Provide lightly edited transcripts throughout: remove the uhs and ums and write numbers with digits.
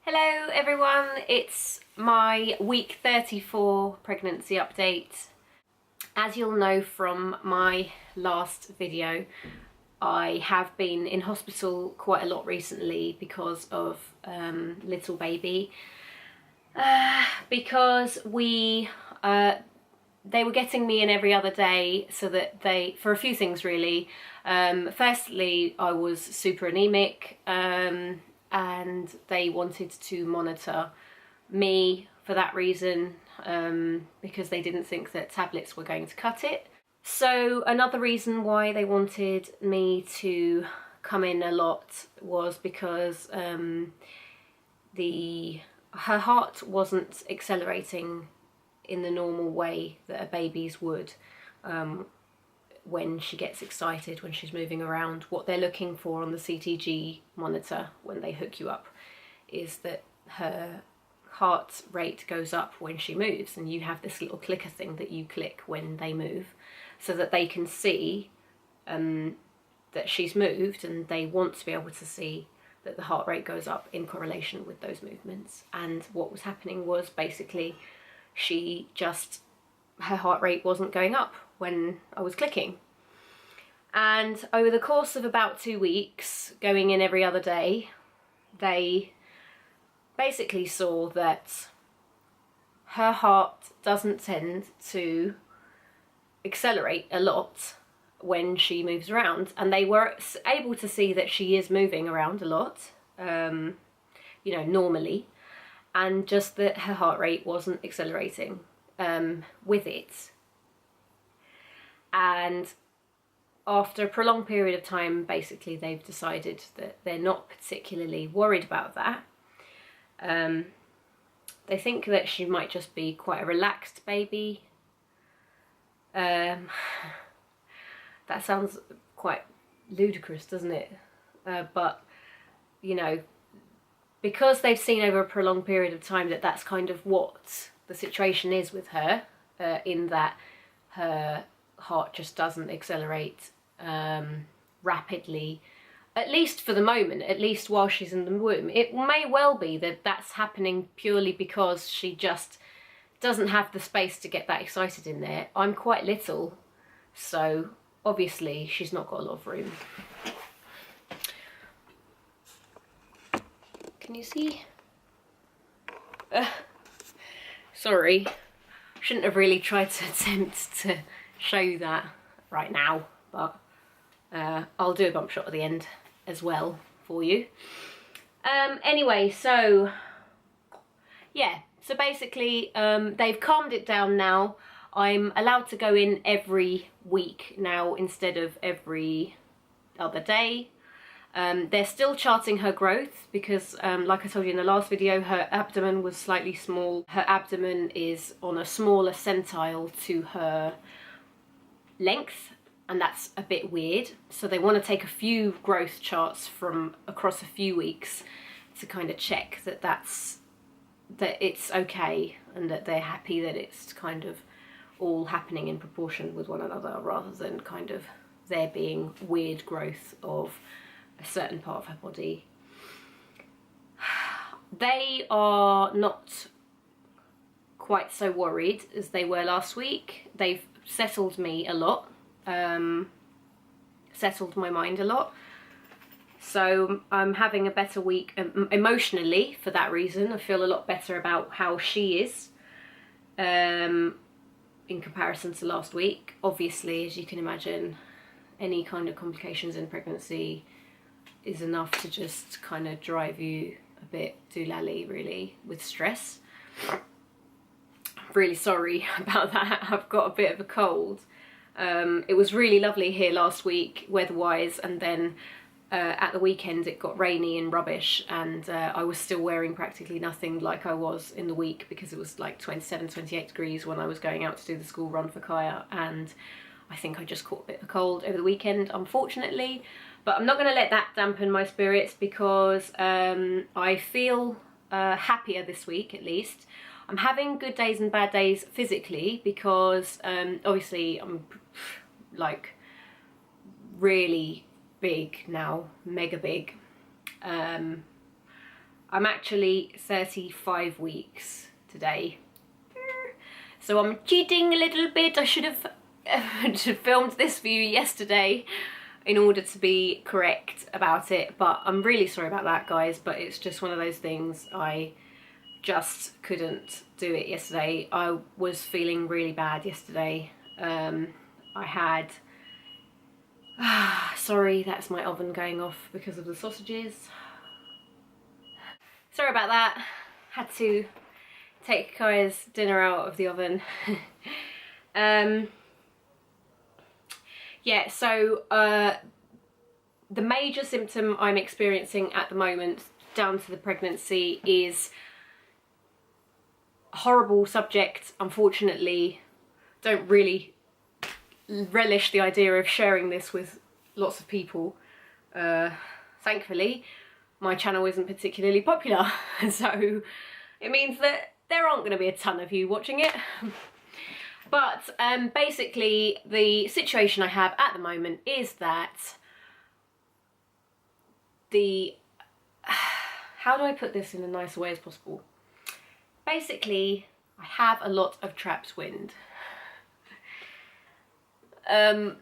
Hello everyone, it's my week 34 pregnancy update. As you'll know from my last video, I have been in hospital quite a lot recently because of little baby. Because they were getting me in every other day so that for a few things really. Firstly, I was super anemic, and they wanted to monitor me for that reason, because they didn't think that tablets were going to cut it. So another reason why they wanted me to come in a lot was because her heart wasn't accelerating in the normal way that a baby's would. When she gets excited, when she's moving around. What they're looking for on the CTG monitor when they hook you up is that her heart rate goes up when she moves, and you have this little clicker thing that you click when they move so that they can see that she's moved, and they want to be able to see that the heart rate goes up in correlation with those movements. And what was happening was basically her heart rate wasn't going up when I was clicking. And over the course of about 2 weeks, going in every other day, they basically saw that her heart doesn't tend to accelerate a lot when she moves around, and they were able to see that she is moving around a lot, normally, and just that her heart rate wasn't accelerating with it. And after a prolonged period of time, basically they've decided that they're not particularly worried about that. They think that she might just be quite a relaxed baby. That sounds quite ludicrous, doesn't it? But, because they've seen over a prolonged period of time that that's kind of what the situation is with her, in that her heart just doesn't accelerate rapidly, at least for the moment, at least while she's in the womb. It may well be that that's happening purely because she just doesn't have the space to get that excited in there. I'm quite little, so obviously she's not got a lot of room. Can you see? Sorry, shouldn't have really tried to attempt to show you that right now, but I'll do a bump shot at the end as well for you. Anyway, so yeah, so basically they've calmed it down now. I'm allowed to go in every week now instead of every other day. They're still charting her growth because, like I told you in the last video, her abdomen was slightly small. Her abdomen is on a smaller centile to her length, and that's a bit weird. So they want to take a few growth charts from across a few weeks to kind of check that it's okay, and that they're happy that it's kind of all happening in proportion with one another, rather than kind of there being weird growth of a certain part of her body. They are not quite so worried as they were last week. They've settled me a lot, settled my mind a lot. So I'm having a better week emotionally for that reason. I feel a lot better about how she is in comparison to last week. Obviously, as you can imagine, any kind of complications in pregnancy is enough to just kind of drive you a bit doolally, really, with stress. I'm really sorry about that. I've got a bit of a cold. It was really lovely here last week weather-wise, and then at the weekend it got rainy and rubbish, and I was still wearing practically nothing like I was in the week, because it was like 27, 28 degrees when I was going out to do the school run for Kaya, and I think I just caught a bit of a cold over the weekend, unfortunately. But I'm not going to let that dampen my spirits, because I feel happier this week, at least. I'm having good days and bad days physically, because obviously I'm like really big now, mega big. I'm actually 35 weeks today. So I'm cheating a little bit. I should have filmed this for you yesterday in order to be correct about it, but I'm really sorry about that, guys. But it's just one of those things. I just couldn't do it yesterday. I was feeling really bad yesterday. I had sorry, that's my oven going off because of the sausages. Sorry about that. Had to take Kaya's dinner out of the oven. Yeah, so the major symptom I'm experiencing at the moment, down to the pregnancy, is a horrible subject. Unfortunately, don't really relish the idea of sharing this with lots of people. Thankfully, my channel isn't particularly popular, so it means that there aren't going to be a ton of you watching it. But basically the situation I have at the moment is that how do I put this in a nice way as possible? Basically, I have a lot of trapped wind. I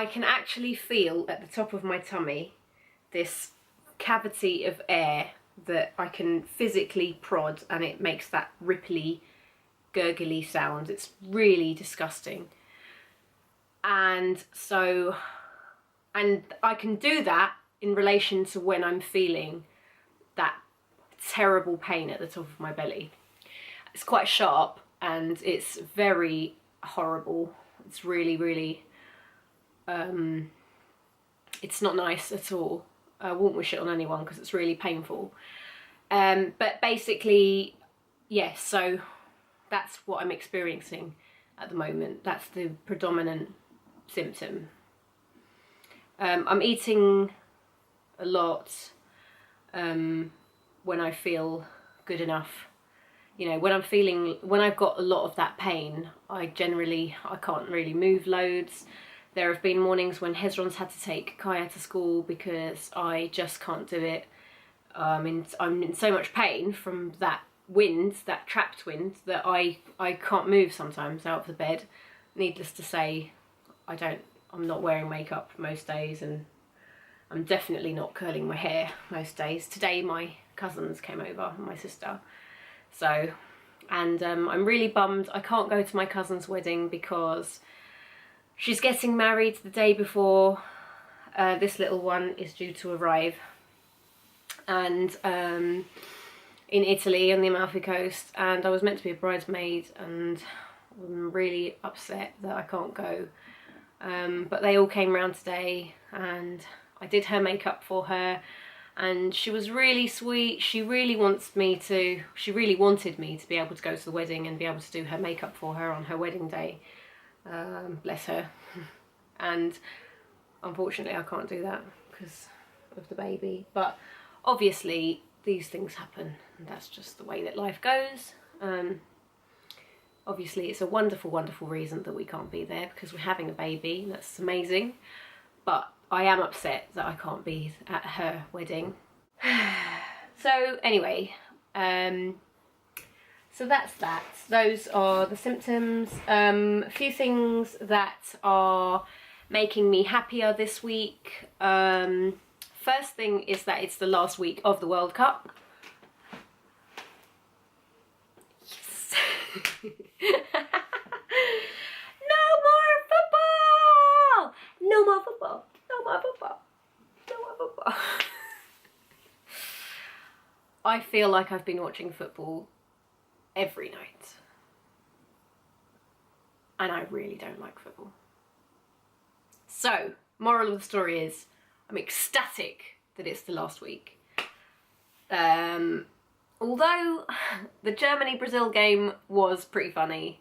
can actually feel at the top of my tummy this cavity of air that I can physically prod, and it makes that ripply, gurgly sound. It's really disgusting. And so, and I can do that in relation to when I'm feeling that terrible pain at the top of my belly. It's quite sharp and it's very horrible. It's really, really, it's not nice at all. I won't wish it on anyone because it's really painful. But basically, yes, so that's what I'm experiencing at the moment. That's the predominant symptom. I'm eating a lot when I feel good enough. You know, when I've got a lot of that pain, I can't really move loads. There have been mornings when Hezron's had to take Kaya to school because I just can't do it. I'm in so much pain from that wind, that trapped wind, that I can't move sometimes out of the bed. Needless to say, I'm not wearing makeup most days, and I'm definitely not curling my hair most days. Today my cousins came over, my sister. So, and I'm really bummed I can't go to my cousin's wedding because she's getting married the day before this little one is due to arrive. And in Italy on the Amalfi Coast, and I was meant to be a bridesmaid, and I'm really upset that I can't go. But they all came round today and I did her makeup for her, and she was really sweet. She really wanted me to be able to go to the wedding and be able to do her makeup for her on her wedding day. Bless her. And unfortunately I can't do that because of the baby, but obviously these things happen and that's just the way that life goes. Obviously it's a wonderful, wonderful reason that we can't be there because we're having a baby, and that's amazing, but I am upset that I can't be at her wedding. So anyway, so that's that. Those are the symptoms. A few things that are making me happier this week. First thing is that it's the last week of the World Cup. Yes. No more football! No more football! No more football! No more football! I feel like I've been watching football every night. And I really don't like football. So, moral of the story is, I'm ecstatic that it's the last week. Although the Germany-Brazil game was pretty funny.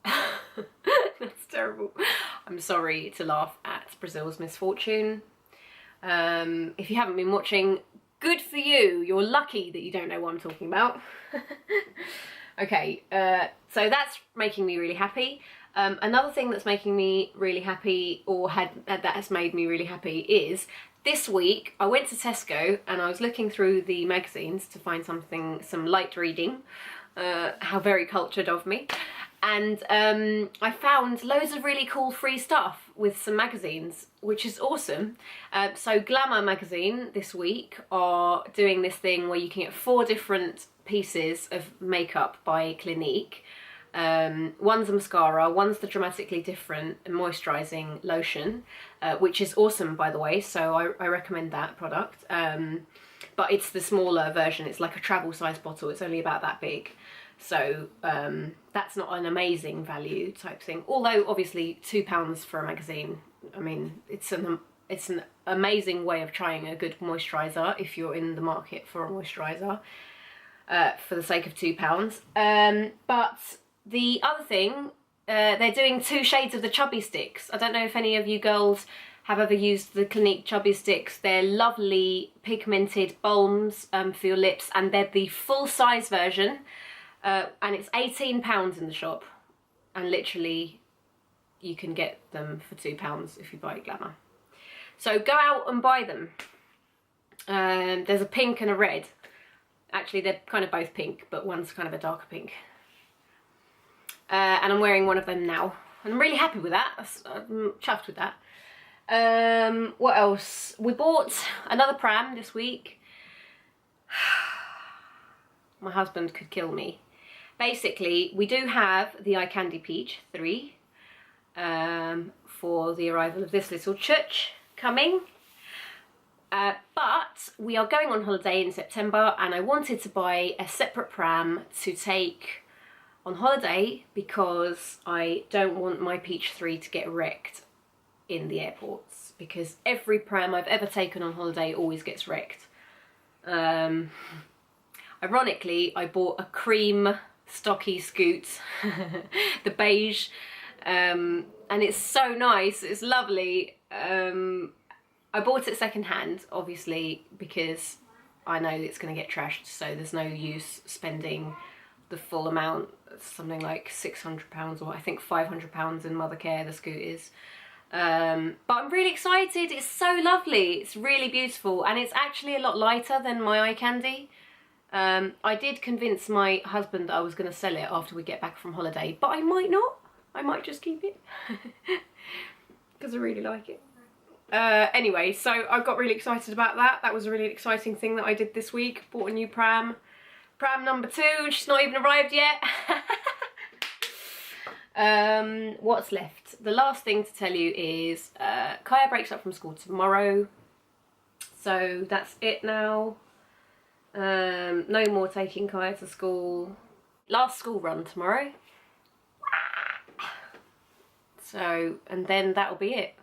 That's terrible. I'm sorry to laugh at Brazil's misfortune. If you haven't been watching, good for you. You're lucky that you don't know what I'm talking about. Okay, so that's making me really happy. Another thing that's making me really happy, or that has made me really happy, is this week I went to Tesco and I was looking through the magazines to find some light reading. How very cultured of me. And I found loads of really cool free stuff with some magazines, which is awesome. So Glamour magazine this week are doing this thing where you can get 4 different pieces of makeup by Clinique. One's a mascara, one's the Dramatically Different moisturising lotion, which is awesome, by the way, so I recommend that product. But it's the smaller version. It's like a travel size bottle. It's only about that big. So that's not an amazing value type thing. Although obviously £2 for a magazine, I mean, it's an amazing way of trying a good moisturiser if you're in the market for a moisturiser, for the sake of £2. But the other thing, they're doing 2 shades of the Chubby Sticks. I don't know if any of you girls have ever used the Clinique Chubby Sticks. They're lovely pigmented balms for your lips, and they're the full size version. And it's £18 in the shop, and literally you can get them for £2 if you buy Glamour. So go out and buy them. There's a pink and a red. Actually, they're kind of both pink, but one's kind of a darker pink. And I'm wearing one of them now. I'm really happy with that. I'm chuffed with that. What else? We bought another pram this week. My husband could kill me. Basically, we do have the Eye Candy Peach 3 for the arrival of this little church coming. But we are going on holiday in September, and I wanted to buy a separate pram to take on holiday because I don't want my Peach 3 to get wrecked in the airports, because every pram I've ever taken on holiday always gets wrecked. Ironically, I bought a cream stocky Scoot, the beige, and it's so nice, it's lovely. I bought it second hand, obviously, because I know it's going to get trashed, so there's no use spending the full amount, something like £600, or I think £500 in Mothercare, the Scoot is. But I'm really excited. It's so lovely. It's really beautiful, and it's actually a lot lighter than my Eye Candy. I did convince my husband that I was going to sell it after we get back from holiday, but I might not. I might just keep it because I really like it. Anyway, so I got really excited about that. That was a really exciting thing that I did this week. Bought a new pram. Pram number 2, and she's not even arrived yet. What's left? The last thing to tell you is Kaya breaks up from school tomorrow, so that's it now. No more taking Kaya to school. Last school run tomorrow. So, and then that'll be it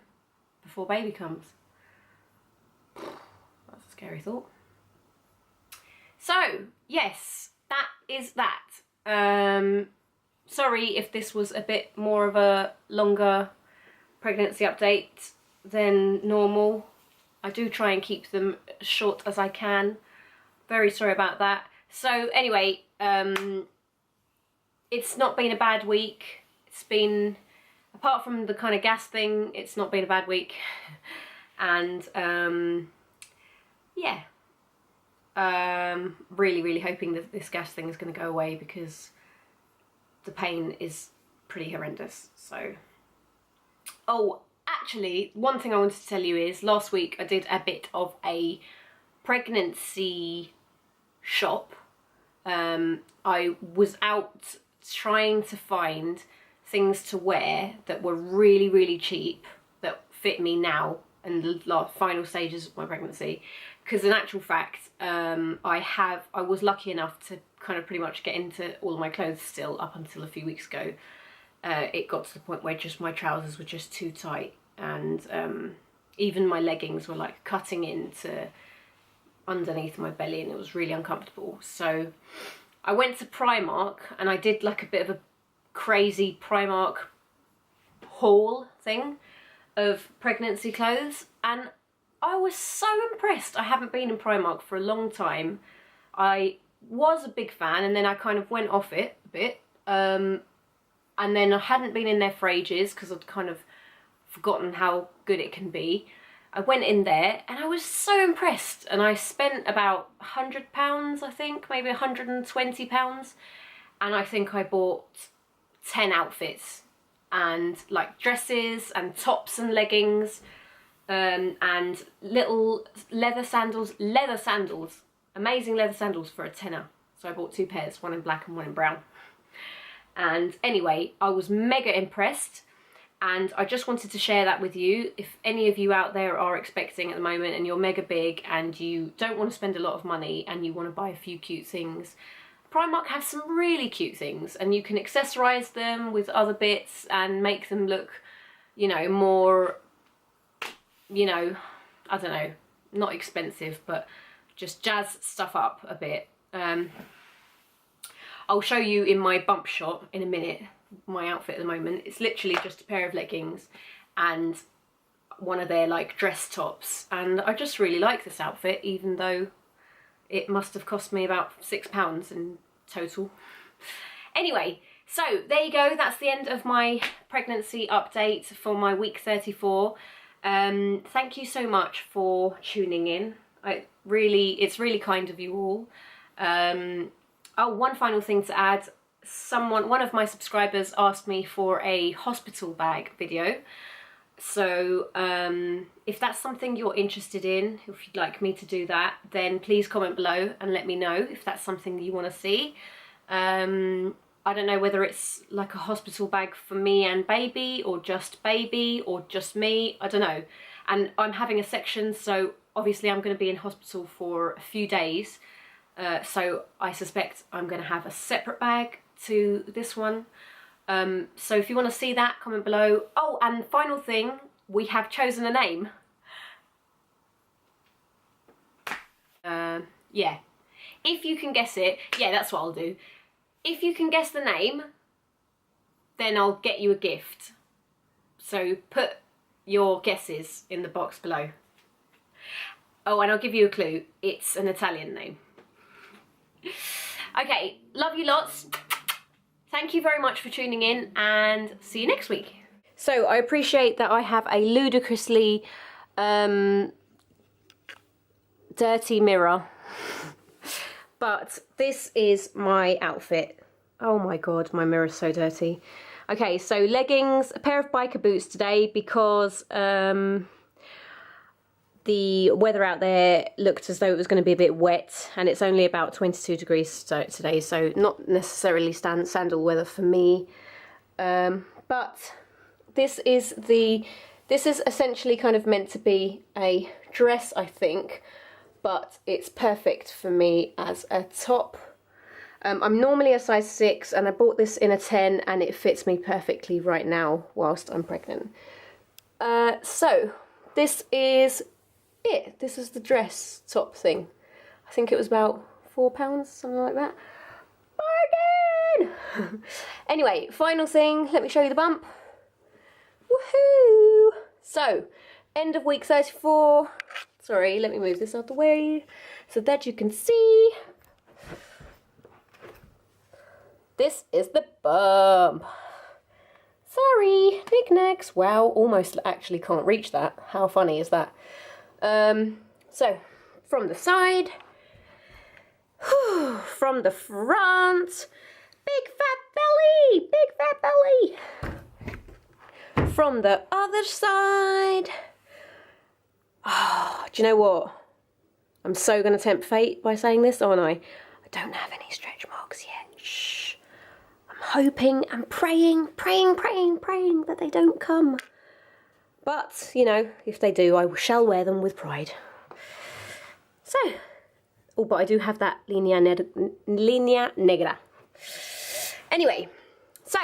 before baby comes. That's a scary thought. So, yes, that is that. Sorry if this was a bit more of a longer pregnancy update than normal. I do try and keep them as short as I can. Very sorry about that. So anyway, it's not been a bad week. It's been, apart from the kind of gas thing, it's not been a bad week. And yeah, really, really hoping that this gas thing is going to go away, because the pain is pretty horrendous. So, oh, actually, one thing I wanted to tell you is last week I did a bit of a pregnancy shop. I was out trying to find things to wear that were really, really cheap, that fit me now in the final stages of my pregnancy. Because in actual fact, I was lucky enough to kind of pretty much get into all of my clothes still up until a few weeks ago. It got to the point where just my trousers were just too tight, and even my leggings were like cutting into underneath my belly, and it was really uncomfortable. So I went to Primark and I did like a bit of a crazy Primark haul thing of pregnancy clothes, and I was so impressed. I haven't been in Primark for a long time. I was a big fan, and then I kind of went off it a bit, and then I hadn't been in there for ages because I'd kind of forgotten how good it can be. I went in there and I was so impressed, and I spent about £100, I think, maybe £120, and I think I bought 10 outfits, and like dresses and tops and leggings, and little leather sandals, amazing leather sandals for a tenner. So I bought 2 pairs, one in black and one in brown. And anyway, I was mega impressed, and I just wanted to share that with you. If any of you out there are expecting at the moment and you're mega big and you don't want to spend a lot of money and you want to buy a few cute things, Primark have some really cute things, and you can accessorize them with other bits and make them look, you know, more, you know, I don't know, not expensive, but just jazz stuff up a bit. I'll show you in my bump shot in a minute my outfit at the moment. It's literally just a pair of leggings and one of their like dress tops, and I just really like this outfit, even though it must have cost me about £6 in total. Anyway, so there you go, that's the end of my pregnancy update for my week 34. Thank you so much for tuning in. It's really kind of you all. Oh, one final thing to add. One of my subscribers asked me for a hospital bag video. So if that's something you're interested in, if you'd like me to do that, then please comment below and let me know if that's something you want to see. I don't know whether it's like a hospital bag for me and baby, or just baby, or just me, I don't know. And I'm having a section, so obviously I'm going to be in hospital for a few days. So I suspect I'm going to have a separate bag to this one. So if you want to see that, comment below. Oh, and final thing, we have chosen a name. Yeah. If you can guess it, yeah, that's what I'll do. If you can guess the name, then I'll get you a gift. So put your guesses in the box below. Oh, and I'll give you a clue. It's an Italian name. Okay, love you lots. Thank you very much for tuning in, and see you next week. So I appreciate that I have a ludicrously dirty mirror, but this is my outfit. Oh my god, my mirror's so dirty. Okay, so leggings, a pair of biker boots today because the weather out there looked as though it was going to be a bit wet, and it's only about 22 degrees today, so not necessarily sandal weather for me. But this is essentially kind of meant to be a dress, I think, but it's perfect for me as a top. I'm normally a size 6, and I bought this in a 10, and it fits me perfectly right now whilst I'm pregnant. So this is it. This is the dress top thing. I think it was about £4, something like that. Bargain! Anyway, final thing, let me show you the bump. Woohoo! So, end of week 34. Sorry, let me move this out the way so that you can see. This is the bump. Sorry, knickknacks. Wow, almost actually can't reach that. How funny is that? So, from the side, from the front, big fat belly, from the other side. Oh, do you know what? I'm so going to tempt fate by saying this, aren't I? I don't have any stretch marks yet. Shh. I'm hoping and praying that they don't come. But, you know, if they do, I shall wear them with pride. So, oh, but I do have that linea negra. Anyway, so